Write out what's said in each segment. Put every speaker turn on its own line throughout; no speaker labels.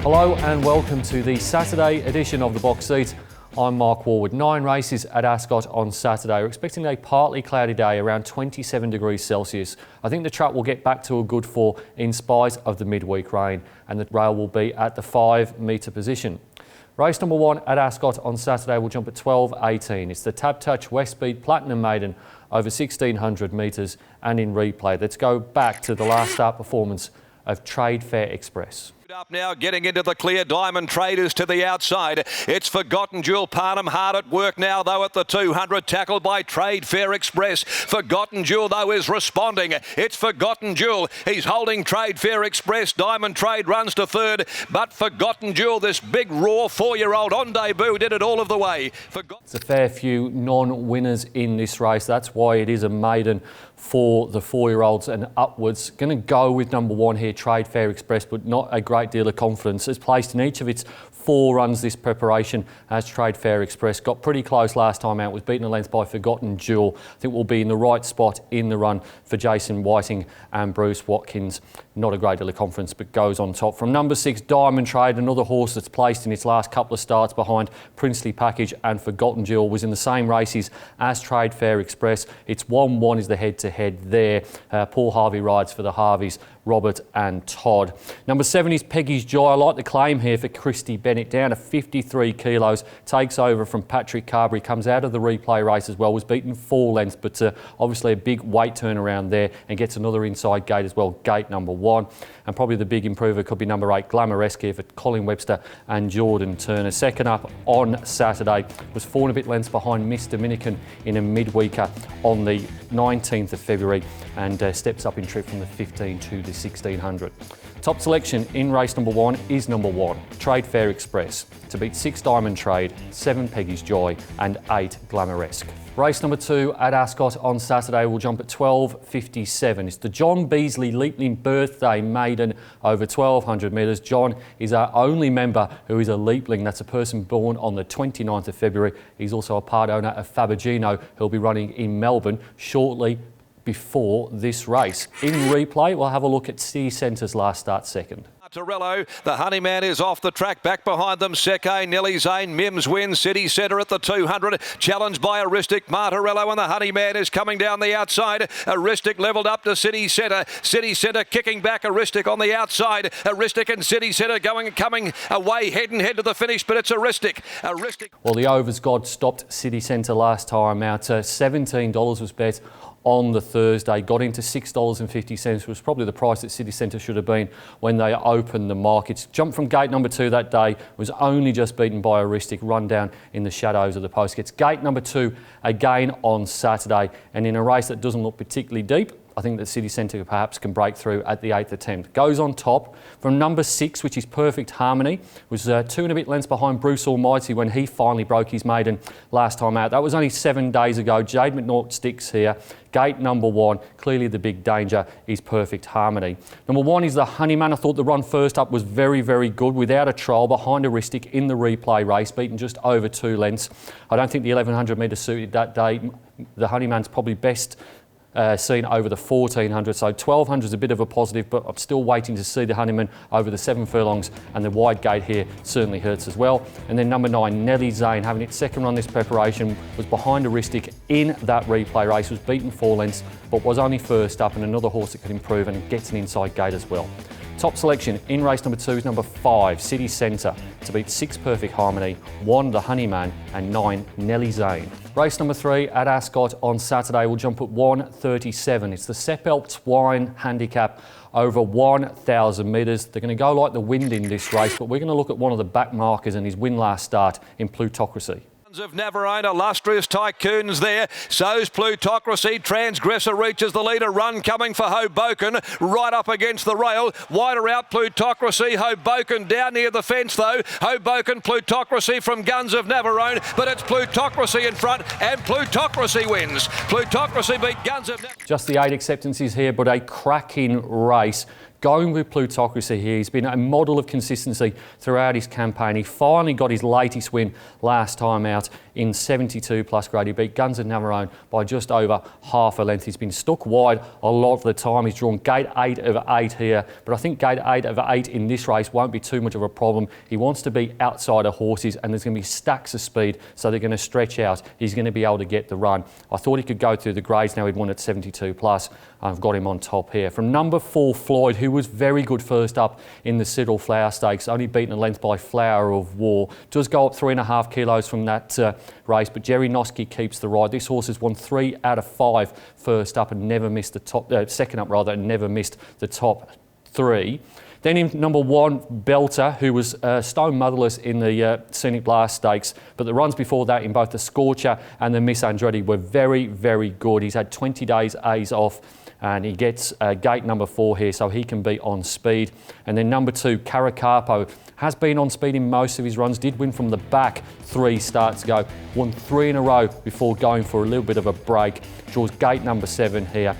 Hello and welcome to the Saturday edition of The Box Seat. I'm Mark Warwood. 9 races at Ascot on Saturday. We're expecting a partly cloudy day, around 27 degrees Celsius. I think the track will get back to a good 4 in spite of the midweek rain, and the rail will be at the 5 metre position. Race number 1 at Ascot on Saturday will jump at 12:18. It's the TABtouch Westbeat Platinum Maiden over 1,600 metres and in replay. Let's go back to the last start performance of Trade Fair Express.
Up now, getting into the clear. Diamond Traders to the outside. It's Forgotten Jewel. Parnham hard at work now, though, at the 200, tackled by Trade Fair Express. Forgotten Jewel, though, is responding. It's Forgotten Jewel. He's holding Trade Fair Express. Diamond Trade runs to third, but Forgotten Jewel, this big, raw 4-year-old on debut, did it all of the way.
It's a fair few non-winners in this race. That's why it is a maiden for the 4-year-olds and upwards. Going to go with number 1 here, Trade Fair Express, but not a great deal of confidence. It's placed in each of its 4 runs this preparation as Trade Fair Express. Got pretty close last time out, was beaten a length by Forgotten Jewel. I think we'll be in the right spot in the run for Jason Whiting and Bruce Watkins. Not a great deal of confidence, but goes on top. From number 6, Diamond Trade, another horse that's placed in its last couple of starts behind Princely Package and Forgotten Jewel, was in the same races as Trade Fair Express. It's 1-1 is the head-to-head there. Paul Harvey rides for the Harveys, Robert and Todd. Number 7 is Peggy's Joy. I like the claim here for Christy Bennett, down to 53 kilos, takes over from Patrick Carberry, comes out of the replay race as well, was beaten 4 lengths, but obviously a big weight turnaround there, and gets another inside gate as well, gate number 1. And probably the big improver could be number 8, Glamouresque here for Colin Webster and Jordan Turner. Second up on Saturday was 4 and a bit lengths behind Miss Dominican in a midweeker on the 19th of February, and steps up in trip from the 15 to the 1600. Top selection in race number 1 is number 1, Trade Fair Express, to beat 6 Diamond Trade, 7 Peggy's Joy and 8 Glamouresque. Race number 2 at Ascot on Saturday will jump at 12:57. It's the John Beasley Leapling Birthday Maiden over 1,200 metres. John is our only member who is a Leapling. That's a person born on the 29th of February. He's also a part owner of Fabergino, who'll be running in Melbourne shortly before this race. In replay, we'll have a look at City Centre's last start second.
Torello, the Honeyman is off the track, back behind them, Seke, Nelly Zane, Mims wins, City Centre at the 200, challenged by Aristic, Martorello, and the Honeyman is coming down the outside. Aristic levelled up to City Centre kicking back, Aristic on the outside, Aristic and City Centre coming away head and head to the finish, but it's Aristic.
Well, the Overs God stopped City Centre last time out. $17 was bet on the Thursday, got into $6.50, which was probably the price that City Centre should have been when they opened the markets. Jumped from gate number 2 that day, was only just beaten by Aristic, run down in the shadows of the post. Gets gate number 2 again on Saturday, and in a race that doesn't look particularly deep, I think that City Centre perhaps can break through at the 8th attempt. Goes on top from number 6, which is Perfect Harmony. Was 2 and a bit lengths behind Bruce Almighty when he finally broke his maiden last time out. That was only 7 days ago. Jade McNaught sticks here. Gate number 1, clearly the big danger is Perfect Harmony. Number 1 is the Honeyman. I thought the run first up was very, very good, without a trial, behind Aristic in the replay race, beaten just over 2 lengths. I don't think the 1100 metre suited that day. The Honeyman's probably best seen over the 1400, so 1200 is a bit of a positive, but I'm still waiting to see the Honeyman over the 7 furlongs, and the wide gate here certainly hurts as well. And then number 9, Nelly Zane, having its second run this preparation, was behind Aristic in that replay race, was beaten 4 lengths, but was only first up, and another horse that could improve and gets an inside gate as well. Top selection in race number 2 is number 5, City Centre, to beat 6 Perfect Harmony, 1 the Honeyman and 9 Nelly Zane. Race number 3 at Ascot on Saturday will jump at 1:37. It's the Seppelt Wine Handicap over 1,000 metres. They're going to go like the wind in this race, but we're going to look at one of the back markers and his win last start in Plutocracy.
Of Navarone, illustrious tycoons there. So's Plutocracy. Transgressor reaches the leader. Run coming for Hoboken. Right up against the rail. Wider out Plutocracy. Hoboken down near the fence though. Hoboken, Plutocracy from Guns of Navarone. But it's Plutocracy in front, and Plutocracy wins. Plutocracy beat Guns of Navarone.
Just the 8 acceptances here, but a cracking race. Going with Plutocracy here. He's been a model of consistency throughout his campaign. He finally got his latest win last time out in 72 plus grade. He beat Guns of Navarone by just over half a length. He's been stuck wide a lot of the time. He's drawn gate 8 over 8 here, but I think gate 8 over 8 in this race won't be too much of a problem. He wants to be outside of horses, and there's going to be stacks of speed, so they're going to stretch out. He's going to be able to get the run. I thought he could go through the grades. Now he'd won at 72 plus. I've got him on top here. From number 4, Floyd, who was very good first up in the Cyril Flower Stakes, only beaten a length by Flower of War. Does go up 3.5 kilos from that race, but Jerry Noski keeps the ride. This horse has won 3 out of 5 first up and never missed the top, second up rather, and never missed the top 3. Then in number 1, Belter, who was stone motherless in the Scenic Blast Stakes, but the runs before that in both the Scorcher and the Miss Andretti were very, very good. He's had 20 days A's off, and he gets gate number 4 here, so he can be on speed. And then number 2, Caracapo, has been on speed in most of his runs, did win from the back 3 starts ago, won 3 in a row before going for a little bit of a break. Draws gate number 7 here.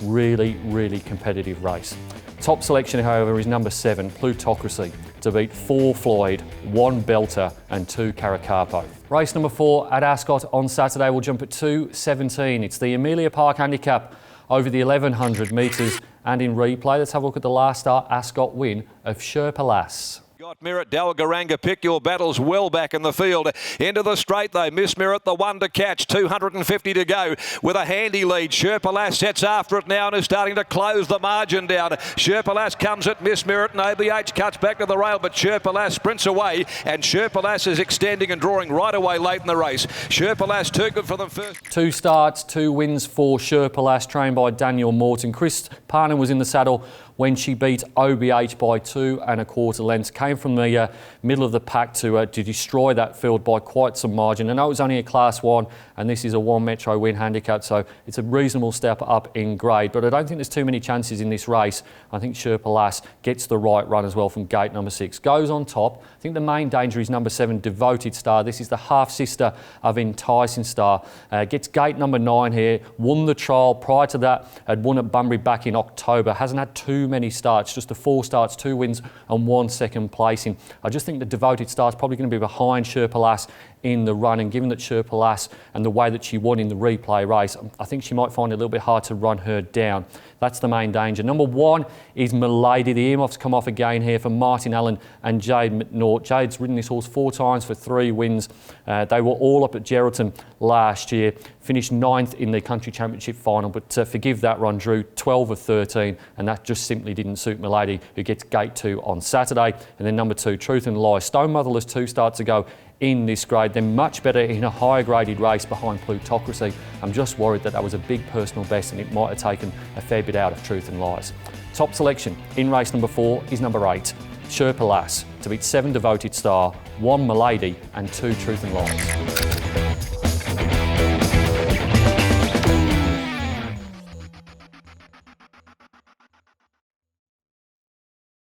Really, really competitive race. Top selection, however, is number 7, Plutocracy, to beat 4 Floyd, 1 Belter and 2 Caracapo. Race number 4 at Ascot on Saturday will jump at 2:17. It's the Amelia Park Handicap over the 1100 metres, and in replay, let's have a look at the last start Ascot win of Sherpa Lass.
Got Merritt, Dalgaranga, pick your battles well back in the field. Into the straight though, Miss Merritt, the one to catch, 250 to go with a handy lead. Sherpa Lass sets after it now and is starting to close the margin down. Sherpa Lass comes at Miss Merritt and OBH cuts back to the rail, but Sherpa Lass sprints away, and Sherpa Lass is extending and drawing right away late in the race. Sherpa Lass too good for them first. 2
starts, 2 wins for Sherpa Lass, trained by Daniel Morton. Chris Parnham was in the saddle when she beat OBH by 2 1/4 lengths. Came from the middle of the pack to destroy that field by quite some margin. I know it was only a Class 1 and this is a 1 Metro win handicap, so it's a reasonable step up in grade, but I don't think there's too many chances in this race. I think Sherpa Lass gets the right run as well from gate number 6. Goes on top. I think the main danger is number 7, Devoted Star. This is the half-sister of Enticing Star. Gets gate number 9 here. Won the trial. Prior to that, had won at Bunbury back in October. Hasn't had too many starts, just the 4 starts, 2 wins and 1 second placing. I just think the Devoted Star is probably going to be behind Sherpa Lass in the run, and given that Sherpa Lass and the way that she won in the replay race, I think she might find it a little bit hard to run her down. That's the main danger. Number 1 is Milady. The earmuffs come off again here for Martin Allen and Jade McNaught. Jade's ridden this horse 4 times for 3 wins. They were all up at Geraldton last year. Finished 9th in the Country Championship final, but forgive that run, drew 12 of 13, and that just simply didn't suit Milady, who gets gate 2 on Saturday. And then number 2, Truth and Lies. Stone Motherless 2 starts ago in this grade. They're much better in a higher graded race behind Plutocracy. I'm just worried that was a big personal best and it might have taken a fair bit out of Truth and Lies. Top selection in race number 4 is number 8, Sherpa Lass, to beat 7 Devoted Star, 1 Milady and 2 Truth and Lies.